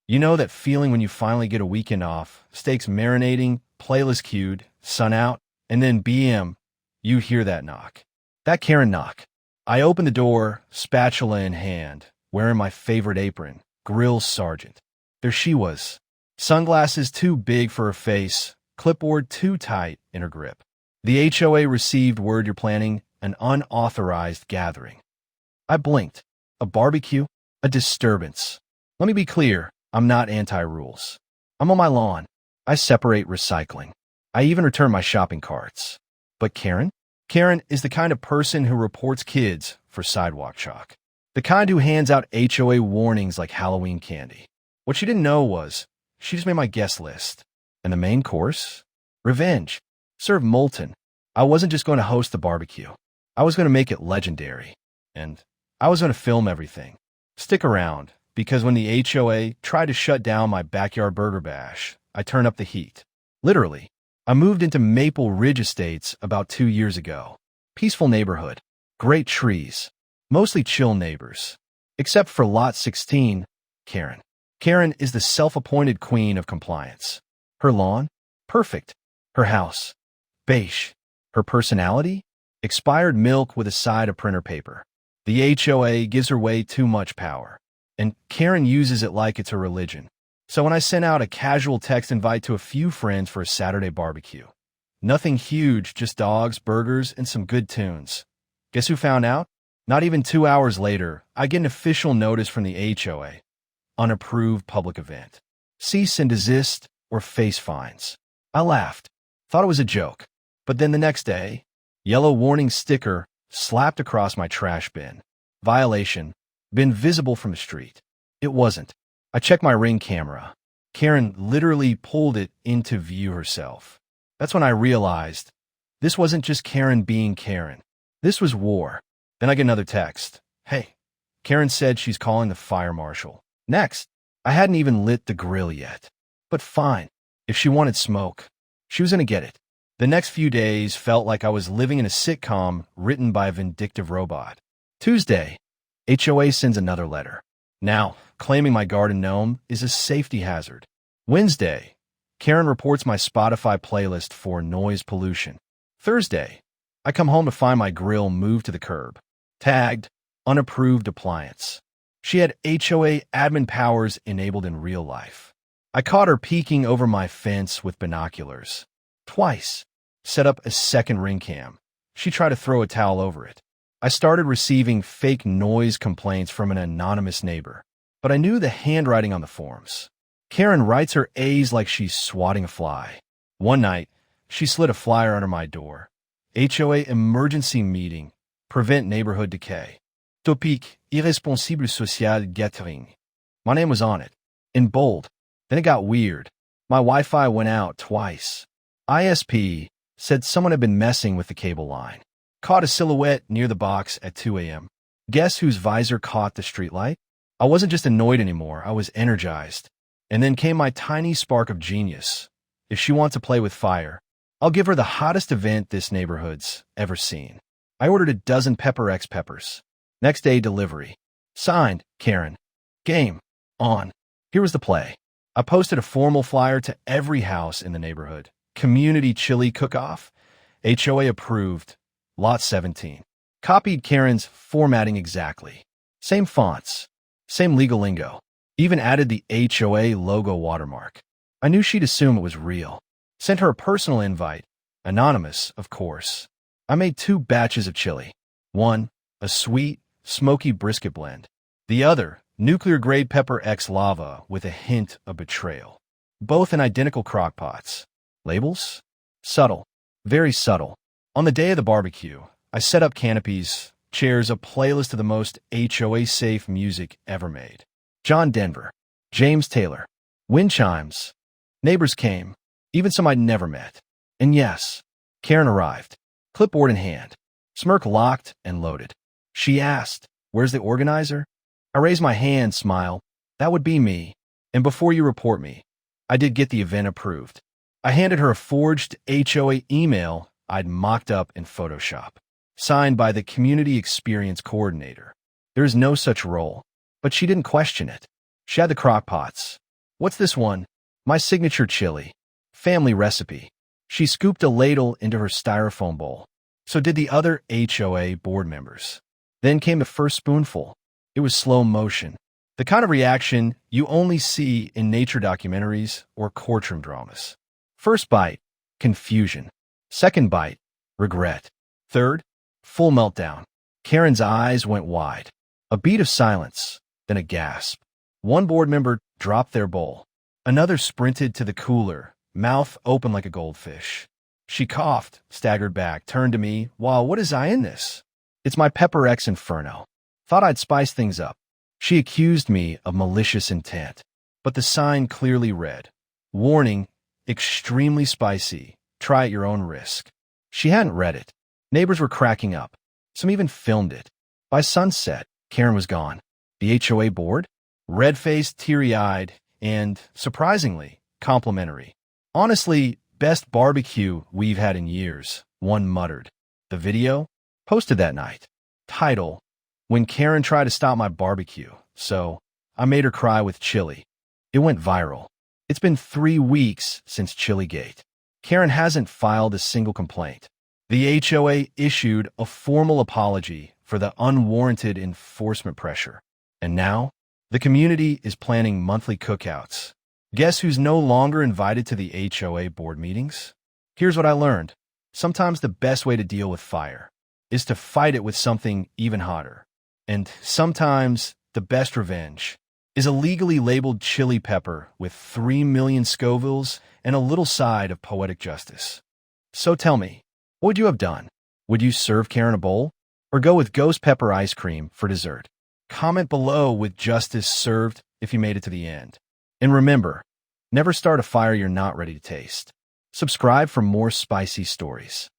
You know that feeling when you finally get a weekend off, steaks marinating, playlist queued, sun out, and then BM, you hear that knock. That Kerren knock. I open the door, spatula in hand, wearing my favorite apron, grill sergeant. There she was. Sunglasses too big for her face, clipboard too tight in her grip. The HOA received word you're planning an unauthorized gathering. I blinked. A barbecue? A disturbance. Let me be clear, I'm not anti-rules. I'm on my lawn. I separate recycling. I even return my shopping carts. But Kerren? Kerren is the kind of person who reports kids for sidewalk chalk. The kind who hands out HOA warnings like Halloween candy. What she didn't know was, she just made my guest list. And the main course? Revenge. Served molten. I wasn't just going to host the barbecue. I was going to make it legendary. And I was going to film everything. Stick around, because when the HOA tried to shut down my backyard burger bash, I turned up the heat. Literally. I moved into Maple Ridge Estates about 2 years ago. Peaceful neighborhood. Great trees. Mostly chill neighbors. Except for Lot 16, Kerren. Kerren is the self-appointed queen of compliance. Her lawn? Perfect. Her house? Beige. Her personality? Expired milk with a side of printer paper. The HOA gives her way too much power. And Kerren uses it like it's a religion. So when I sent out a casual text invite to a few friends for a Saturday barbecue, nothing huge, just dogs, burgers, and some good tunes. Guess who found out? Not even 2 hours later, I get an official notice from the HOA. Unapproved public event. Cease and desist or face fines. I laughed. Thought it was a joke. But then the next day, yellow warning sticker slapped across my trash bin. Violation. Been visible from the street. It wasn't. I checked my Ring camera. Kerren literally pulled it into view herself. That's when I realized this wasn't just Kerren being Kerren. This was war. Then I get another text. Hey, Kerren said she's calling the fire marshal. Next, I hadn't even lit the grill yet. But fine. If she wanted smoke, she was going to get it. The next few days felt like I was living in a sitcom written by a vindictive robot. Tuesday, HOA sends another letter. Now, claiming my garden gnome is a safety hazard. Wednesday, Kerren reports my Spotify playlist for noise pollution. Thursday, I come home to find my grill moved to the curb. Tagged, unapproved appliance. She had HOA admin powers enabled in real life. I caught her peeking over my fence with binoculars. Twice. Set up a second Ring cam. She tried to throw a towel over it. I started receiving fake noise complaints from an anonymous neighbor. But I knew the handwriting on the forms. Kerren writes her A's like she's swatting a fly. One night, she slid a flyer under my door. HOA emergency meeting. Prevent neighborhood decay. Topic, irresponsible social gathering. My name was on it. In bold. Then it got weird. My Wi-Fi went out twice. ISP said someone had been messing with the cable line. Caught a silhouette near the box at 2 a.m. Guess whose visor caught the streetlight? I wasn't just annoyed anymore, I was energized. And then came my tiny spark of genius. If she wants to play with fire, I'll give her the hottest event this neighborhood's ever seen. I ordered a dozen Pepper X peppers. Next day, delivery. Signed, Kerren. Game. On. Here was the play. I posted a formal flyer to every house in the neighborhood. Community chili cook-off. HOA approved. Lot 17. Copied Kerren's formatting exactly. Same fonts. Same legal lingo. Even added the HOA logo watermark. I knew she'd assume it was real. Sent her a personal invite. Anonymous, of course. I made 2 batches of chili. One, a sweet, smoky brisket blend. The other, nuclear-grade Pepper X lava with a hint of betrayal. Both in identical crockpots. Labels? Subtle. Very subtle. On the day of the barbecue, I set up canopies, chairs, a playlist of the most HOA-safe music ever made. John Denver. James Taylor. Wind chimes. Neighbors came, even some I'd never met. And yes, Kerren arrived. Clipboard in hand. Smirk locked and loaded. She asked, "Where's the organizer?" I raised my hand, smile. That would be me. And before you report me, I did get the event approved. I handed her a forged HOA email I'd mocked up in Photoshop. Signed by the Community Experience Coordinator. There is no such role. But she didn't question it. She had the crock pots. What's this one? My signature chili. Family recipe. She scooped a ladle into her styrofoam bowl. So did the other HOA board members. Then came the first spoonful. It was slow motion. The kind of reaction you only see in nature documentaries or courtroom dramas. First bite, confusion. Second bite, regret. Third, full meltdown. Kerren's eyes went wide. A beat of silence, then a gasp. One board member dropped their bowl. Another sprinted to the cooler, mouth open like a goldfish. She coughed, staggered back, turned to me. Wow, what is I in this? It's my Pepper X Inferno. Thought I'd spice things up. She accused me of malicious intent. But the sign clearly read, warning, extremely spicy. Try at your own risk. She hadn't read it. Neighbors were cracking up. Some even filmed it. By sunset, Kerren was gone. The HOA board? Red-faced, teary-eyed, and, surprisingly, complimentary. Honestly, best barbecue we've had in years, one muttered. The video? Posted that night. Title, When Kerren Tried to Stop My Barbecue. So, I made her cry with chili. It went viral. It's been 3 weeks since Chilligate. Kerren hasn't filed a single complaint. The HOA issued a formal apology for the unwarranted enforcement pressure. And now, the community is planning monthly cookouts. Guess who's no longer invited to the HOA board meetings? Here's what I learned. Sometimes the best way to deal with fire is to fight it with something even hotter. And sometimes the best revenge is a legally labeled chili pepper with 3 million Scovilles and a little side of poetic justice. So tell me, what would you have done? Would you serve Kerren a bowl? Or go with ghost pepper ice cream for dessert? Comment below with justice served if you made it to the end. And remember, never start a fire you're not ready to taste. Subscribe for more spicy stories.